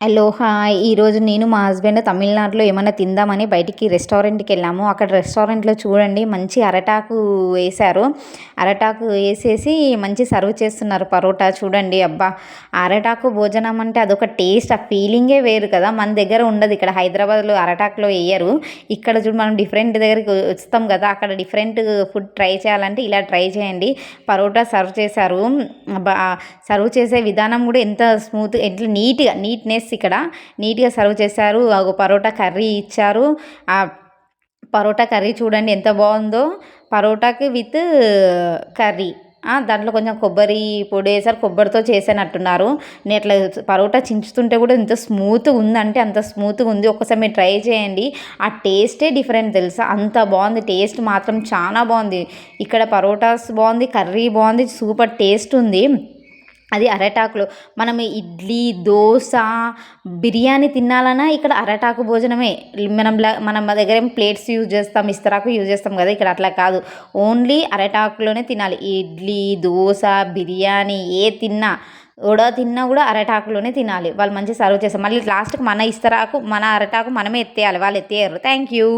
Hello hi ఈరోజు నేను మా హస్బెండ్ తమిళనాడులో ఏమన్నా తిందామని బయటికి రెస్టారెంట్కి వెళ్ళాము. అక్కడ రెస్టారెంట్లో చూడండి మంచి అరటాకు వేశారు. అరటాకు వేసేసి మంచి సర్వ్ చేస్తున్నారు పరోటా చూడండి. అబ్బా, అరటాకు భోజనం అంటే అదొక టేస్ట్, ఆ ఫీలింగే వేరు కదా. మన దగ్గర ఉండదు, ఇక్కడ హైదరాబాద్లో అరటాకులో వేయరు. ఇక్కడ చూడు మనం డిఫరెంట్ దగ్గరికి వస్తాం కదా, అక్కడ డిఫరెంట్ ఫుడ్ ట్రై చేయాలంటే ఇలా ట్రై చేయండి. పరోటా సర్వ్ చేశారు. సర్వ్ చేసే విధానం కూడా ఎంత స్మూత్, ఎట్లా నీట్నెస్ ఇక్కడ నీట్గా సర్వ్ చేశారు. ఒక పరోటా కర్రీ ఇచ్చారు. ఆ పరోటా కర్రీ చూడండి ఎంత బాగుందో, పరోటాకి విత్ కర్రీ. దాంట్లో కొంచెం కొబ్బరి పొడి వేసారు, కొబ్బరితో చేసినట్టున్నారు. నేను అట్లా పరోటా చించుతుంటే కూడా ఎంత స్మూత్గా ఉందంటే అంత స్మూత్గా ఉంది. ఒకసారి మీరు ట్రై చేయండి, ఆ టేస్టే డిఫరెంట్ తెలుసా, అంత బాగుంది. టేస్ట్ మాత్రం చాలా బాగుంది. ఇక్కడ పరోటాస్ బాగుంది, కర్రీ బాగుంది, సూపర్ టేస్ట్ ఉంది. అది అరటాకులో మనం ఇడ్లీ, దోశ, బిర్యానీ తినాలన్నా ఇక్కడ అరటాకు భోజనమే. మనం మా దగ్గర ఏం ప్లేట్స్ యూజ్ చేస్తాం, ఇస్తరాకు యూజ్ చేస్తాం కదా, ఇక్కడ అట్లా కాదు. ఓన్లీ అరటాకులోనే తినాలి. ఇడ్లీ, దోశ, బిర్యానీ ఏ తిన్నా కూడా అరటాకులోనే తినాలి. వాళ్ళు మంచిగా సర్వ్ చేస్తారు. మళ్ళీ లాస్ట్కి మన అరటాకు మనమే ఎత్తేయాలి, వాళ్ళు ఎత్తేయరు. Thank you.